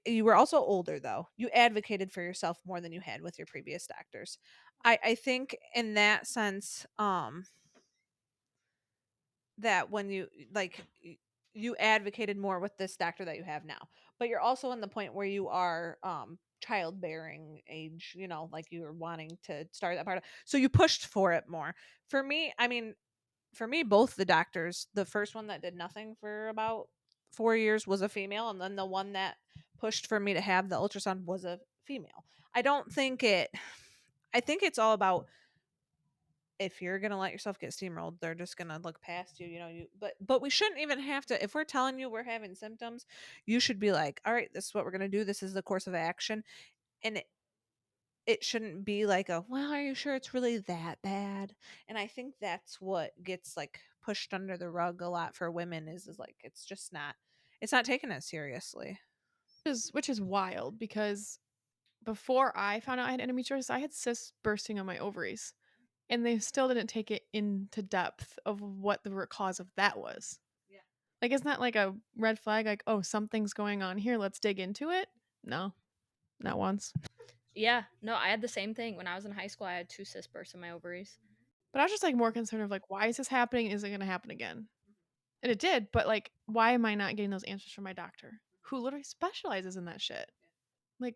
you were also older though. You advocated for yourself more than you had with your previous doctors. I think in that sense, that when you advocated more with this doctor that you have now. But you're also in the point where you are childbearing age, like you're wanting to start that part of, so you pushed for it more. For me, both the doctors, the first one that did nothing for about 4 years was a female, and then the one that pushed for me to have the ultrasound was a female. I think it's all about, if you're gonna let yourself get steamrolled, they're just gonna look past you, but we shouldn't even have to. If we're telling you we're having symptoms, you should be like, all right, this is what we're gonna do, this is the course of action. And it shouldn't be like a, well, are you sure it's really that bad? And I think that's what gets like pushed under the rug a lot for women is like it's not taken as seriously. Which is wild because before I found out I had endometriosis, I had cysts bursting on my ovaries. And they still didn't take it into depth of what the root cause of that was. Yeah. Like, isn't that like a red flag? Like, oh, something's going on here. Let's dig into it. No, not once. Yeah, no, I had the same thing when I was in high school. I had 2 cyst bursts in my ovaries. But I was just like more concerned of like, why is this happening? Is it going to happen again? And it did. But like, why am I not getting those answers from my doctor who literally specializes in that shit? Like,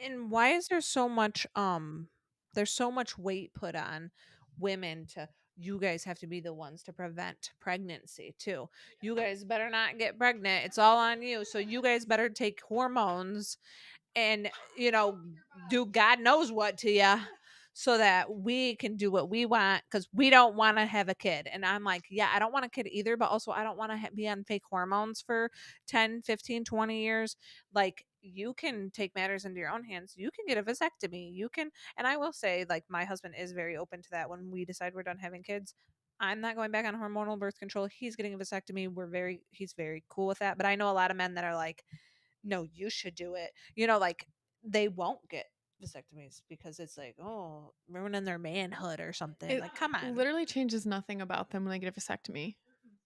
And why is there's so much weight put on women to, you guys have to be the ones to prevent pregnancy too. You guys better not get pregnant. It's all on you. So you guys better take hormones and do God knows what to you so that we can do what we want, because we don't want to have a kid. And I'm like, yeah, I don't want a kid either, but also I don't want to be on fake hormones for 10, 15, 20 years. Like, you can take matters into your own hands. You can get a vasectomy. You can. And I will say, like, my husband is very open to that. When we decide we're done having kids, I'm not going back on hormonal birth control. He's getting a vasectomy. He's very cool with that. But I know a lot of men that are like, no, you should do it. Like, they won't get vasectomies because it's like, oh, ruining their manhood or something. it Like, come on. literally changes nothing about them when they get a vasectomy.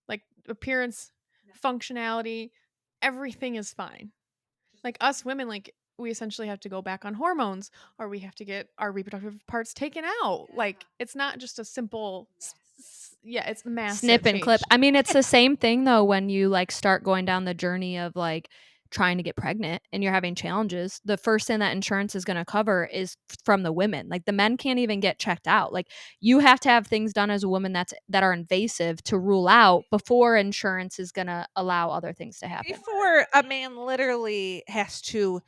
Like, appearance, functionality, everything is fine. Like us women, like we essentially have to go back on hormones or we have to get our reproductive parts taken out. Like it's not just a simple yeah, it's massive Snip and change. clip. I mean, it's the same thing though when you like start going down the journey of like trying to get pregnant and you're having challenges, the first thing that insurance is going to cover is from the women. Like the men can't even get checked out. Like you have to have things done as a woman that are invasive to rule out before insurance is going to allow other things to happen. Before a man literally has to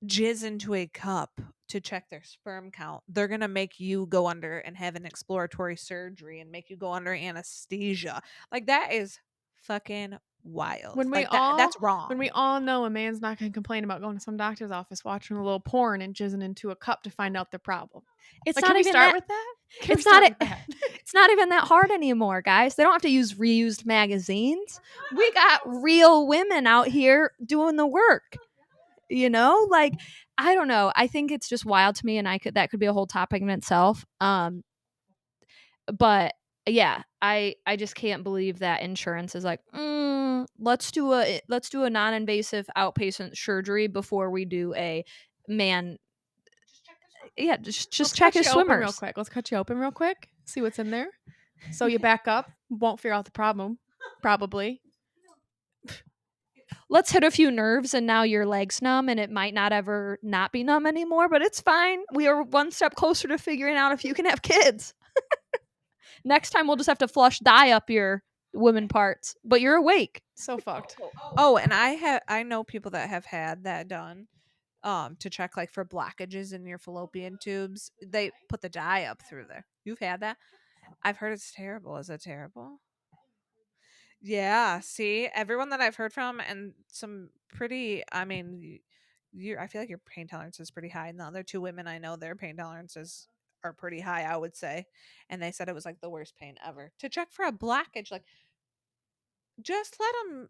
jizz into a cup to check their sperm count, they're going to make you go under and have an exploratory surgery and make you go under anesthesia. Like that is fucking wild. When we Like that all that's wrong. when we all know a man's not going to complain about going to some doctor's office watching a little porn and jizzing into a cup to find out the problem. It's Like, not can we even start that with that? Can we it's not start it with that? it's not even that hard anymore, guys. They don't have to use reused magazines. We got real women out here doing the work. You know? Like I don't know. I think it's just wild to me and that could be a whole topic in itself. But yeah, I just can't believe that insurance is like, let's do a non-invasive outpatient surgery before we do a man. Yeah, just Let's check cut his you open real swimmers. quick. Let's cut you open real quick. See what's in there. So you back up, won't figure out the problem, probably. Let's hit a few nerves and now your leg's numb and it might not ever not be numb anymore, but it's fine. We are one step closer to figuring out if you can have kids. Next time we'll just have to flush dye up your women parts, but you're awake. So fucked. Oh, and I know people that have had that done to check like for blockages in your fallopian tubes. They put the dye up through there. You've had that? I've heard it's terrible. Is it terrible? Yeah, see, everyone that I've heard from and some pretty, I mean, I feel like your pain tolerance is pretty high. And the other two women I know, their pain tolerances are pretty high, I would say. And they said it was like the worst pain ever. To check for a blockage, like just let them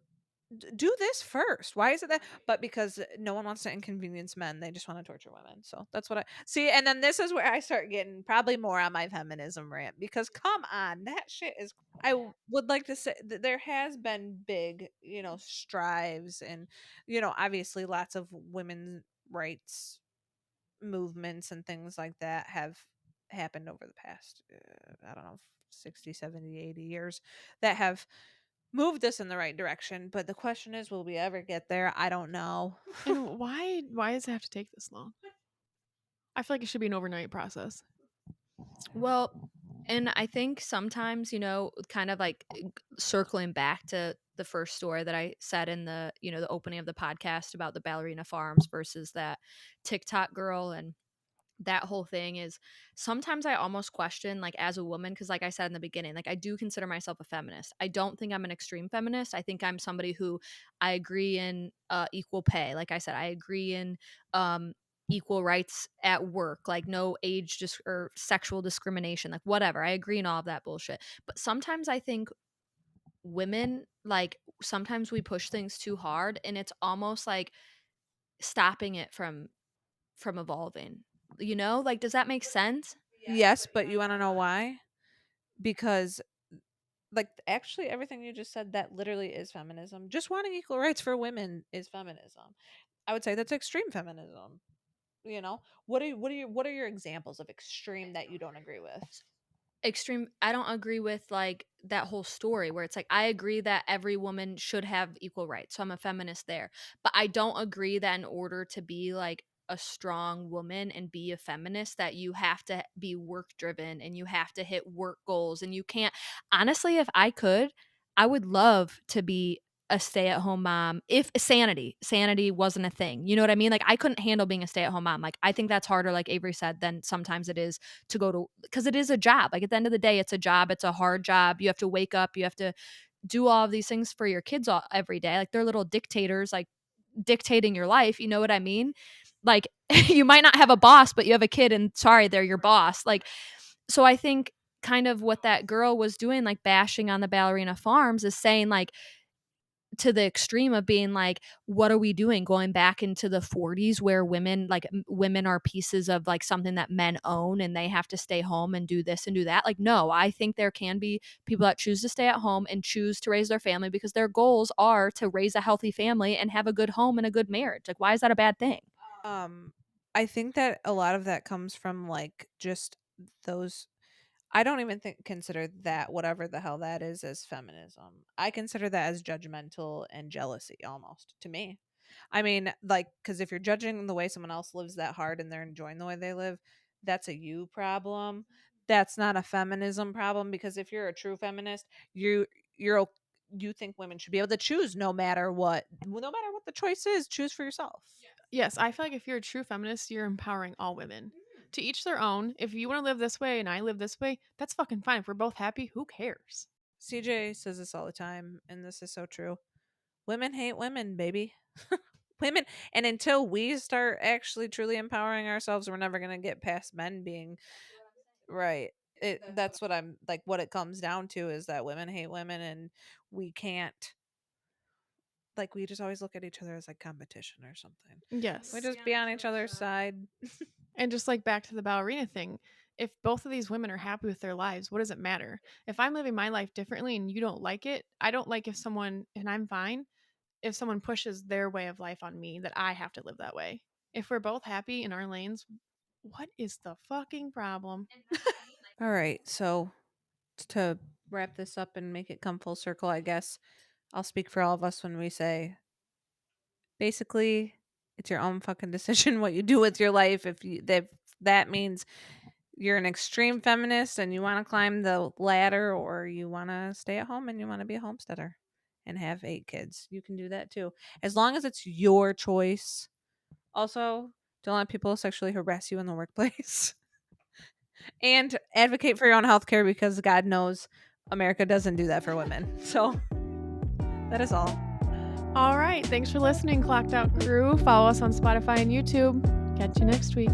do this first. Why is it that? But because no one wants to inconvenience men, they just want to torture women. So that's what I see. And then this is where I start getting probably more on my feminism rant because come on, that shit is. Would like to say that there has been big, strives and, obviously lots of women's rights movements and things like that have happened over the past, I don't know, 60, 70, 80 years that have moved us in the right direction, but the question is, will we ever get there? I don't know. And why does it have to take this long? I feel like it should be an overnight process. Well, and I think sometimes, kind of like circling back to the first story that I said in the opening of the podcast about the ballerina farms versus that TikTok girl and that whole thing is sometimes I almost question like as a woman because like I said in the beginning like I do consider myself a feminist. I don't think I'm an extreme feminist. I think I'm somebody who I agree in equal pay. Like I said, I agree in um equal rights at work, like no or sexual discrimination, like whatever. I agree in all of that bullshit. But sometimes I think women like sometimes we push things too hard and it's almost like stopping it from evolving. Like does that make sense? Yes, but you want to know why? Because, like, actually, everything you just said, that literally is feminism. Just wanting equal rights for women is feminism. I would say that's extreme feminism. What are your examples of extreme that you don't agree with? Extreme I don't agree with like that whole story where it's like I agree that every woman should have equal rights. So I'm a feminist there. But I don't agree that in order to be like a strong woman and be a feminist that you have to be work driven and you have to hit work goals and you can't honestly if I could I would love to be a stay-at-home mom if sanity wasn't a thing. You know what I mean? Like I couldn't handle being a stay-at-home mom. Like I think that's harder like Avery said than sometimes it is to go to because it is a job. Like at the end of the day, it's a job. It's a hard job. You have to wake up. You have to do all of these things for your kids every day. Like they're little dictators, like dictating your life. You know what I mean? Like you might not have a boss, but you have a kid, and sorry, they're your boss. Like so, I think kind of what that girl was doing, like bashing on the ballerina farms, is saying like to the extreme of being like what are we doing going back into the 40s where women are pieces of like something that men own and they have to stay home and do this and do that. Like no, I think there can be people that choose to stay at home and choose to raise their family because their goals are to raise a healthy family and have a good home and a good marriage. Like why is that a bad thing? Um, I think that a lot of that comes from like just those. I don't even think consider that whatever the hell that is as feminism. I consider that as judgmental and jealousy almost to me. I mean, like, because if you're judging the way someone else lives that hard and they're enjoying the way they live, that's a you problem. That's not a feminism problem, because if you're a true feminist, you're you think women should be able to choose no matter what, no matter what the choice is, choose for yourself. Yes, I feel like if you're a true feminist, you're empowering all women. To each their own. If you want to live this way and I live this way, that's fucking fine. If we're both happy, who cares? CJ says this all the time, and this is so true. Women hate women, baby. Women, and until we start actually truly empowering ourselves, we're never gonna get past men being right. That's what I'm like. What it comes down to is that women hate women, and we can't, like, we just always look at each other as like competition or something. Yes. We just be on each other's side. And just like back to the ballerina thing, if both of these women are happy with their lives, what does it matter? If I'm living my life differently and you don't like it, I don't like if someone, and I'm fine, if someone pushes their way of life on me that I have to live that way. If we're both happy in our lanes, what is the fucking problem? All right, so to wrap this up and make it come full circle, I guess I'll speak for all of us when we say, basically, it's your own fucking decision what you do with your life. If that means you're an extreme feminist and you want to climb the ladder, or you want to stay at home and you want to be a homesteader and have 8 kids, you can do that too, as long as it's your choice. Also, don't let people sexually harass you in the workplace. And advocate for your own health care, because God knows America doesn't do that for women. So that is all. All right. Thanks for listening, Clocked Out Crew. Follow us on Spotify and YouTube. Catch you next week.